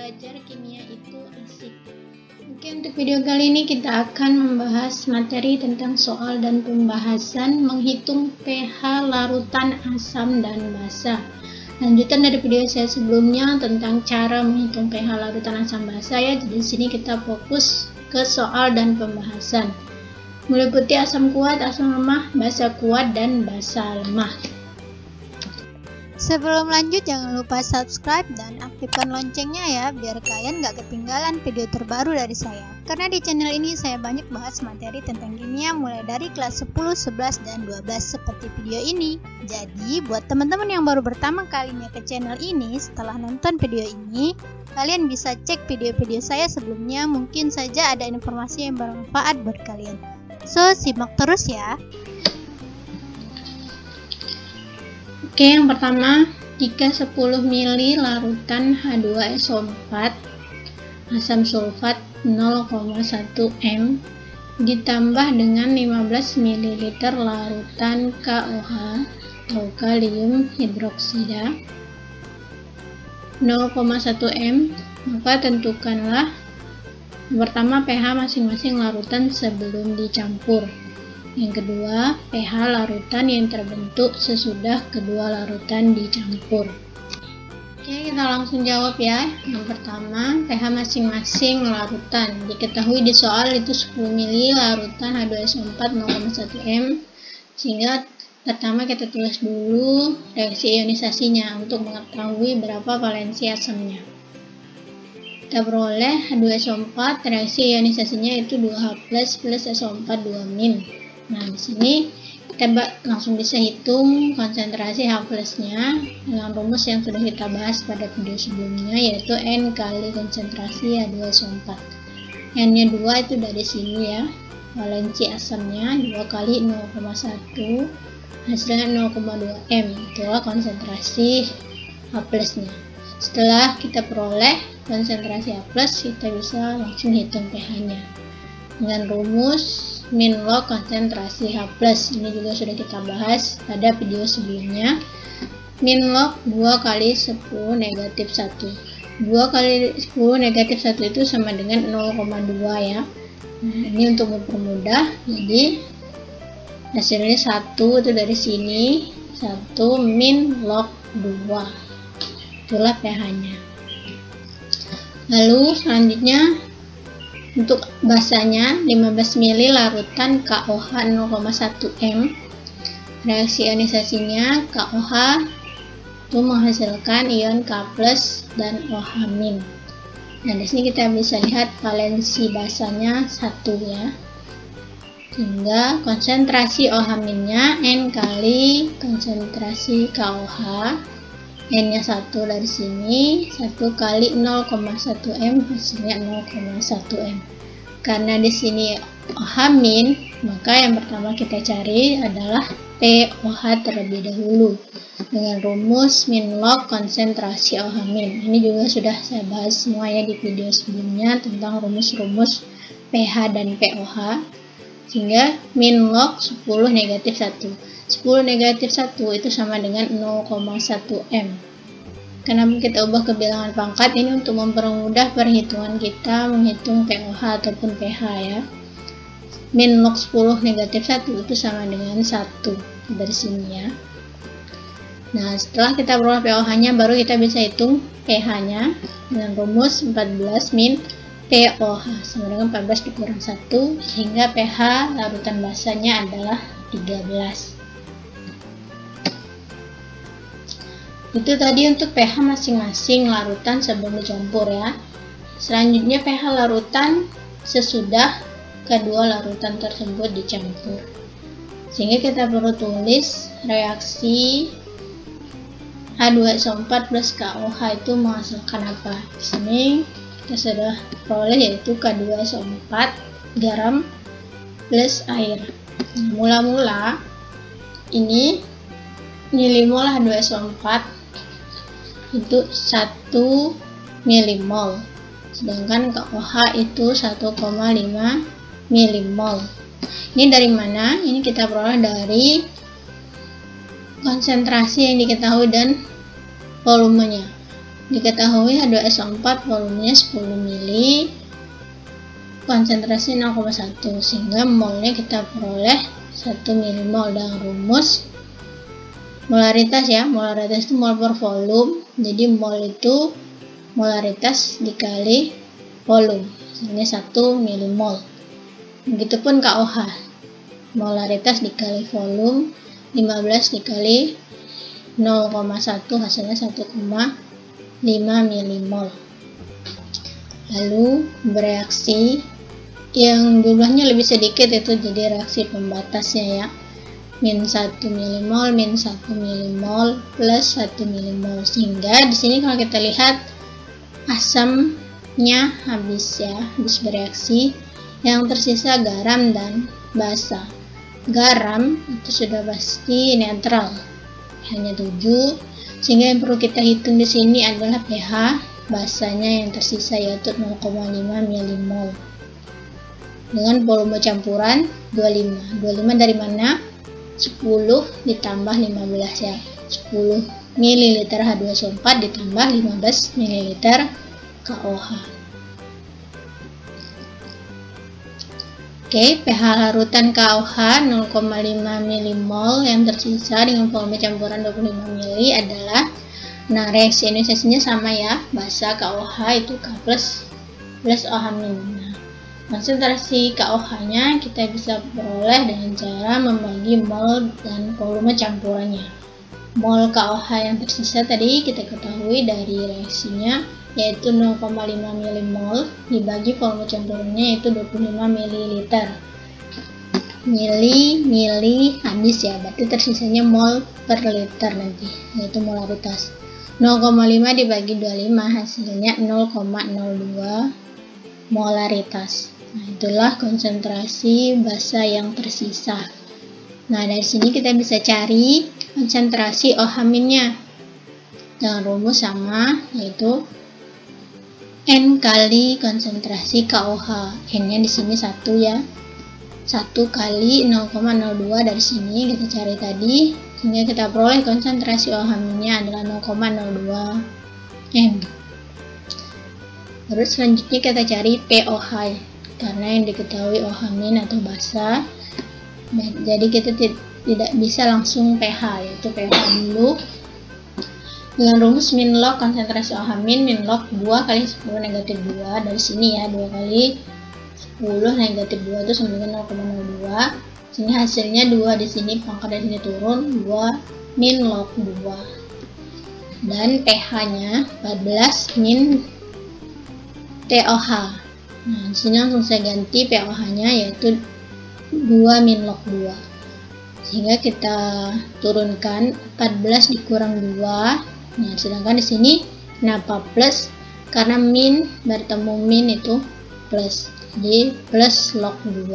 belajar kimia itu asik. Oke, untuk video kali ini kita akan membahas materi tentang soal dan pembahasan menghitung pH larutan asam dan basa. Lanjutan dari video saya sebelumnya tentang cara menghitung pH larutan asam basa ya. Jadi di sini kita fokus ke soal dan pembahasan. Meliputi asam kuat, asam lemah, basa kuat, dan basa lemah. Sebelum lanjut jangan lupa subscribe dan aktifkan loncengnya ya, biar kalian gak ketinggalan video terbaru dari saya. Karena di channel ini saya banyak bahas materi tentang kimia mulai dari kelas 10, 11, dan 12 seperti video ini. Jadi buat teman-teman yang baru pertama kalinya ke channel ini setelah nonton video ini, kalian bisa cek video-video saya sebelumnya, mungkin saja ada informasi yang bermanfaat buat kalian. So, simak terus ya. Oke, yang pertama, jika 10 ml larutan H2SO4 asam sulfat 0,1 m ditambah dengan 15 ml larutan KOH atau kalium hidroksida 0,1 m, maka tentukanlah pertama pH masing-masing larutan sebelum dicampur. Yang kedua, pH larutan yang terbentuk sesudah kedua larutan dicampur. Oke, kita langsung jawab ya. Yang pertama, pH masing-masing larutan. Diketahui di soal itu 10 ml larutan H2SO4 0,1 m. Sehingga pertama kita tulis dulu reaksi ionisasinya untuk mengetahui berapa valensi asamnya. Kita peroleh H2SO4, reaksi ionisasinya itu 2H+ plus SO4 2-. Nah, di sini kita langsung bisa hitung konsentrasi H+-nya dengan rumus yang sudah kita bahas pada video sebelumnya, yaitu N kali konsentrasi H2SO4. N-nya 2 itu dari sini ya. Valensi asamnya 2 kali 0,1 hasilnya 0,2 m. Itulah konsentrasi H+-nya. Setelah kita peroleh konsentrasi H+, kita bisa langsung hitung pH-nya dengan rumus min log konsentrasi H+. Ini juga sudah kita bahas pada video sebelumnya. Min log 2 kali 10 negatif 1. 2 kali 10 negatif 1 itu sama dengan 0,2 ya. Nah, ini untuk mempermudah, jadi hasilnya 1 itu dari sini, 1 min log 2. Itulah pH-nya. Lalu selanjutnya untuk basanya 15 ml larutan KOH 0,1 m. Reaksi ionisasinya KOH itu menghasilkan ion K+ dan OH-. Nah, di sini kita bisa lihat valensi basanya 1 ya. Sehingga konsentrasi OH-nya N kali konsentrasi KOH. N-nya 1 dari sini, 1 kali 0,1 m hasilnya 0,1 m. Karena di sini OH-, maka yang pertama kita cari adalah POH terlebih dahulu dengan rumus min log konsentrasi OH-. Ini juga sudah saya bahas semuanya di video sebelumnya tentang rumus-rumus pH dan POH. Sehingga min log 10 negatif 1. 10 negatif 1 itu sama dengan 0,1 m. Kenapa kita ubah ke bilangan pangkat? Ini untuk mempermudah perhitungan kita menghitung POH ataupun pH ya. Min log 10 negatif 1 itu sama dengan 1 dari sini ya. Nah, setelah kita peroleh POH-nya baru kita bisa hitung pH-nya dengan rumus 14 min POH sama dengan 14 dikurang 1, sehingga pH larutan basanya adalah 13. Itu tadi untuk pH masing-masing larutan sebelum dicampur ya. Selanjutnya pH larutan sesudah kedua larutan tersebut dicampur. Sehingga kita perlu tulis reaksi H2SO4 plus KOH itu menghasilkan apa. Di sini kita sudah peroleh yaitu K2SO4 garam plus air. Mula-mula ini milimol H2SO4 itu 1 milimol, sedangkan KOH itu 1,5 milimol. Ini dari mana? Ini kita peroleh dari konsentrasi yang diketahui dan volumenya. Diketahui H2SO4 volumenya 10 mili, konsentrasi 0,1, sehingga molnya kita peroleh 1 milimol. Dengan rumus molaritas ya, molaritas itu mol per volume, jadi mol itu molaritas dikali volume, ini 1 milimol. Begitupun KOH, molaritas dikali volume 15 dikali 0,1 hasilnya 1,5 milimol. Lalu bereaksi yang jumlahnya lebih sedikit itu jadi reaksi pembatasnya ya, min 1 milimol, min 1 milimol, plus 1 milimol, sehingga di sini kalau kita lihat asamnya habis ya, habis bereaksi. Yang tersisa garam dan basa. Garam itu sudah pasti netral, hanya 7, sehingga yang perlu kita hitung di sini adalah pH basanya yang tersisa, yaitu 0,5 milimol. Dengan volume campuran 25. 25 dari mana? 10 ditambah 15 ya. 10 ml H2SO4 ditambah 15 ml KOH. Oke, pH larutan KOH 0,5 milimol yang tersisa dengan volume campuran 25 ml adalah, nah reaksi ionisasinya sama ya, basa KOH itu K plus OH min. Nah, konsentrasi KOH-nya kita bisa peroleh dengan cara membagi mol dan volume campurannya. Mol KOH yang tersisa tadi kita ketahui dari reaksinya, yaitu 0,5 milimol dibagi volume campurannya yaitu 25 ml. Mili habis ya, berarti tersisanya mol per liter nanti, yaitu molaritas. 0,5 dibagi 25 hasilnya 0,02 molaritas. Nah, itulah konsentrasi basa yang tersisa. Nah, dari sini kita bisa cari konsentrasi OH-nya dengan rumus sama, yaitu N kali konsentrasi KOH. N-nya di sini 1 ya. 1 kali 0,02 dari sini kita cari tadi, sehingga kita peroleh konsentrasi OH-nya adalah 0,02 M. Terus selanjutnya kita cari POH, karena yang diketahui OH- atau basa, jadi kita tidak bisa langsung pH, yaitu pH dulu. Dengan rumus min log konsentrasi OH min log 2 kali 10 negatif 2, dari sini ya, 2 kali 10 negatif 2 itu sama dengan 0,02. Sini hasilnya 2 di sini, pangkat dari sini turun, 2 min log 2. Dan pH-nya 14 min TOH. Nah, di sini langsung saya ganti POH-nya yaitu 2 min log 2. Sehingga kita turunkan 14 dikurang 2. Nah, sedangkan di sini kenapa plus? Karena min bertemu min itu plus, jadi plus log 2.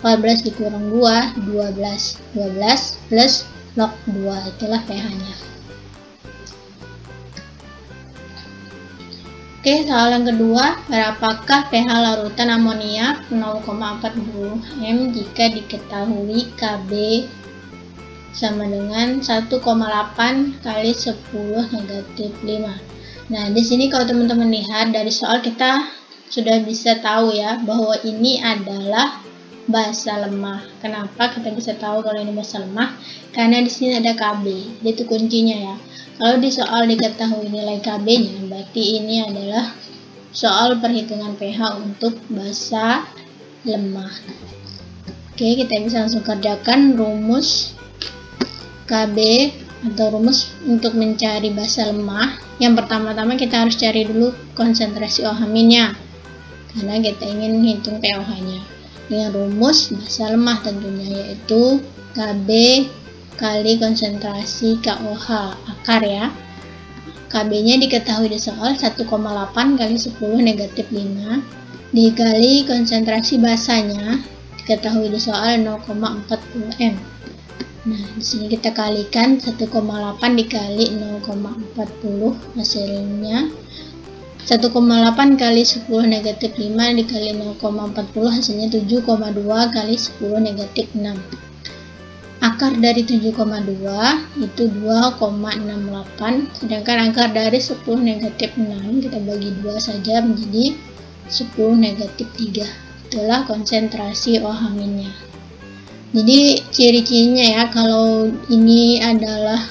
14 dikurang 2, 12. 12 plus log 2, itulah pH-nya. Oke, soal yang kedua, berapakah pH larutan amoniak 0,40 M jika diketahui Kb sama dengan 1,8 kali 10 negatif 5. Nah, di sini kalau teman-teman lihat dari soal kita sudah bisa tahu ya bahwa ini adalah basa lemah. Kenapa kita bisa tahu kalau ini basa lemah? Karena di sini ada Kb, itu kuncinya ya. Kalau di soal diketahui nilai Kb-nya, berarti ini adalah soal perhitungan pH untuk basa lemah. Oke, kita bisa langsung kerjakan rumus KB atau rumus untuk mencari basa lemah. Yang pertama-tama kita harus cari dulu konsentrasi OH-nya, karena kita ingin menghitung POH-nya dengan rumus basa lemah tentunya, yaitu KB kali konsentrasi KOH akar ya. KB-nya diketahui di soal 1,8 kali 10 negatif 5 dikali konsentrasi basanya diketahui di soal 0,40 M. Nah, di sini kita kalikan 1,8 dikali 0,40 hasilnya 1,8 kali 10 negatif 5 dikali 0,40 hasilnya 7,2 kali 10 negatif 6. akar dari 7,2 itu 2,68, sedangkan akar dari 10 negatif 6 kita bagi 2 saja menjadi 10 negatif 3. Itulah konsentrasi OH-nya. Jadi ciri-cirinya ya, kalau ini adalah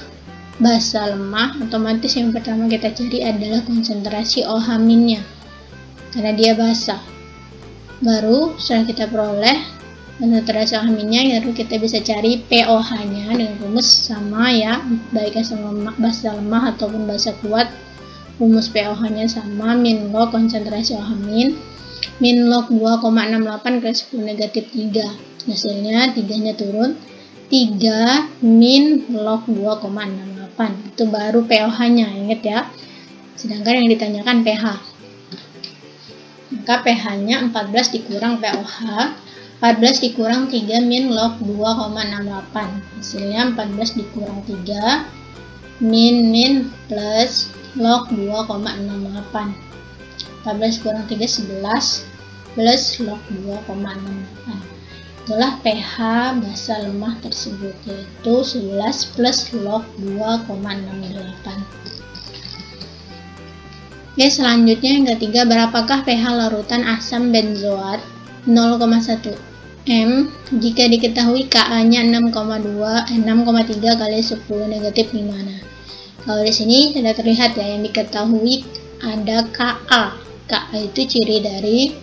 basa lemah, otomatis yang pertama kita cari adalah konsentrasi OH-nya karena dia basa. Baru setelah kita peroleh konsentrasi OH-nya, lalu kita bisa cari pOH-nya dengan rumus sama ya, baik asam lemak basa lemah ataupun basa kuat, rumus pOH-nya sama, min log konsentrasi OH min log 2,68 kali 10 negatif 3. Hasilnya 3-nya turun, 3 min log 2,68. Itu baru pOH-nya, ingat ya. Sedangkan yang ditanyakan pH. Maka pH-nya 14 dikurang pOH, 14 dikurang 3 min log 2,68. Hasilnya 14 dikurang 3 min plus log 2,68. 14 kurang 3 11 plus log 2,68. Itulah pH basa lemah tersebut, yaitu 11 plus log 2,68. Oke, selanjutnya yang ketiga, berapakah pH larutan asam benzoat 0,1 M jika diketahui Ka-nya 6,3 kali 10 negatif 5. Nah, kalau di sini tidak terlihat ya, yang diketahui ada Ka. Ka itu ciri dari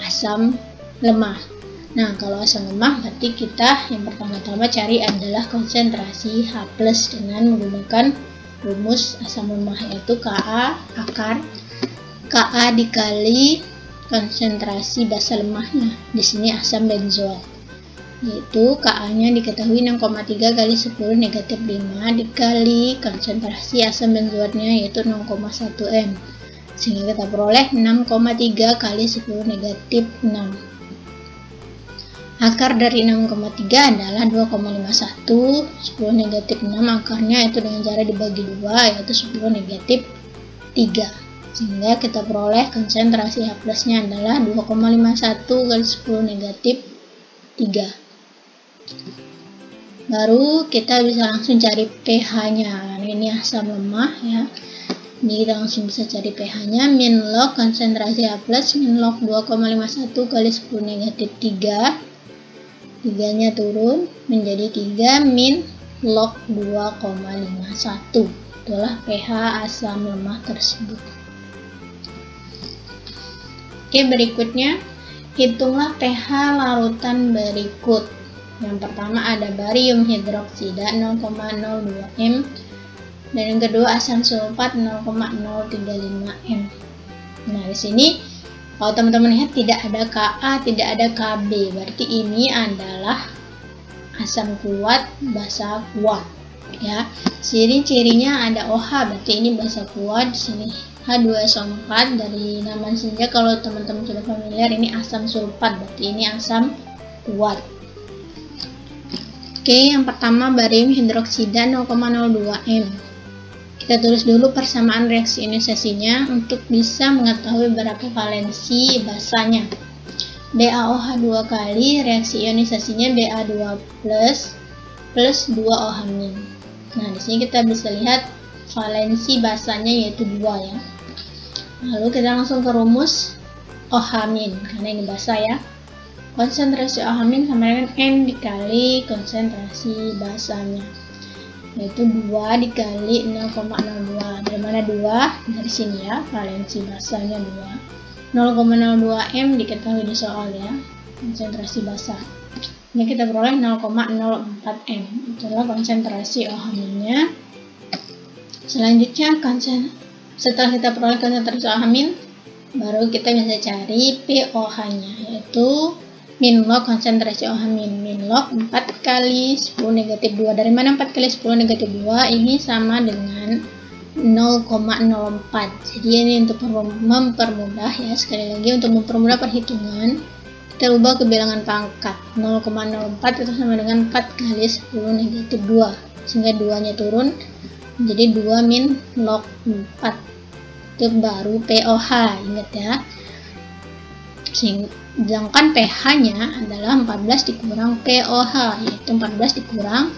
asam lemah. Nah, kalau asam lemah berarti kita yang pertama-tama cari adalah konsentrasi H+ dengan menggunakan rumus asam lemah, yaitu Ka akar Ka dikali konsentrasi basa lemahnya. Di sini asam benzoat, yaitu Ka-nya diketahui 6,3 kali 10 negatif 5 dikali konsentrasi asam benzoatnya yaitu 0,1 M. Sehingga kita peroleh 6,3 kali 10 negatif 6. Akar dari 6,3 adalah 2,51, 10 negatif 6 akarnya itu dengan cara dibagi 2 yaitu 10 negatif 3. Sehingga kita peroleh konsentrasi H+-nya adalah 2,51 kali 10 negatif 3. Baru kita bisa langsung cari pH-nya. Ini asam lemah ya. Ini kita langsung bisa cari pH-nya, min log konsentrasi H+, min log 2,51 kali 10 negatif 3. 3-nya turun menjadi 3 min log 2,51. Itulah pH asam lemah tersebut. Oke, berikutnya hitunglah pH larutan berikut. Yang pertama ada barium hidroksida 0,02 M. Dan yang kedua asam sulfat 0,035 M. Nah, di sini kalau teman-teman lihat tidak ada Ka, tidak ada Kb, berarti ini adalah asam kuat, basa kuat. Ya, ciri-cirinya ada OH, berarti ini basa kuat. Di sini H2SO4 dari nama saja kalau teman-teman sudah familiar ini asam sulfat, berarti ini asam kuat. Oke, yang pertama barium hidroksida 0,02 M. Kita tulis dulu persamaan reaksi ionisasinya untuk bisa mengetahui berapa valensi basanya. BaOH 2 kali, reaksi ionisasinya Ba2 plus 2 OH-. Nah, di sini kita bisa lihat valensi basanya yaitu 2 ya. Lalu kita langsung ke rumus OH- karena ini basa ya. Konsentrasi OH- sama dengan N dikali konsentrasi basanya, yaitu 2 dikali 0,02. Dari mana 2? Dari sini ya, valensi basanya 2. 0,02 M diketahui di soal ya, konsentrasi basa. Ini kita peroleh 0,04 M. Itulah konsentrasi OH-nya. Selanjutnya setelah kita peroleh konsentrasi OH-, baru kita bisa cari pOH-nya, yaitu min log konsentrasi OH-, min log 4 kali 10 negatif 2. Dari mana 4 kali 10 negatif 2? Ini sama dengan 0,04. Jadi ini untuk mempermudah ya, sekali lagi untuk mempermudah perhitungan, kita ubah ke bilangan pangkat. 0,04 itu sama dengan 4 kali 10 negatif 2. Sehingga 2-nya turun menjadi 2 min log 4. Itu baru pOH, ingat ya. Sedangkan pH-nya adalah 14 dikurang pOH, yaitu 14 dikurang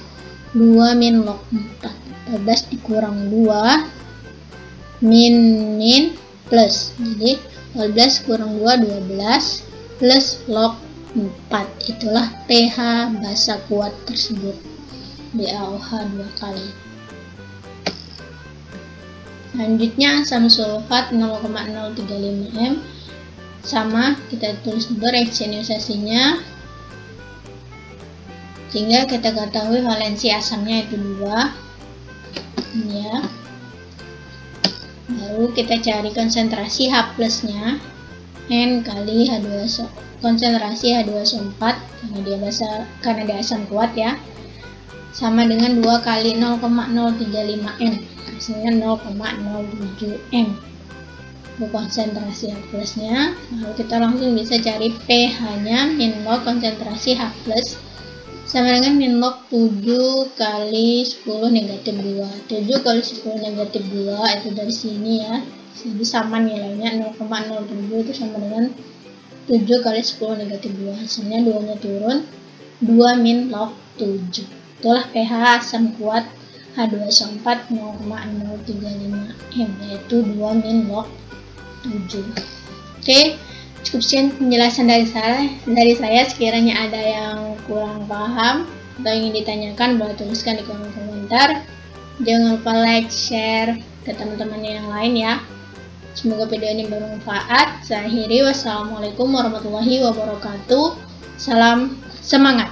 2 min log 4. 14 dikurang 2 min plus. Jadi 14 kurang 2, 12 plus log 4. Itulah pH basa kuat tersebut. BaOH 2 kali. Selanjutnya asam sulfat 0,035 m. Sama, kita tulis dulu reaksionisasinya sehingga kita ketahui valensi asamnya itu 2. Ini ya. Lalu kita cari konsentrasi H plusnya, N kali H2SO. Konsentrasi H2SO4 karena dia asam kuat ya, sama dengan 2 kali 0,035 m, hasilnya 0,07 m. Untuk konsentrasi H plusnya, lalu kita langsung bisa cari pH-nya min log konsentrasi H plus sama dengan min log 7 kali 10 negatif 2. 7 kali 10 negatif 2 itu dari sini ya, jadi sama nilainya 0,07 itu sama dengan 7 kali 10 negatif 2, hasilnya 2 nya turun, 2 min log 7. Itulah pH asam kuat H2SO4 0,035 m, yaitu 2 min log 7. Oke, cukup sekian penjelasan dari saya. Sekiranya ada yang kurang paham atau ingin ditanyakan, boleh tuliskan di kolom komentar. Jangan lupa like, share ke teman-teman yang lain ya. Semoga video ini bermanfaat. Saya akhiri, wassalamualaikum warahmatullahi wabarakatuh. Salam semangat.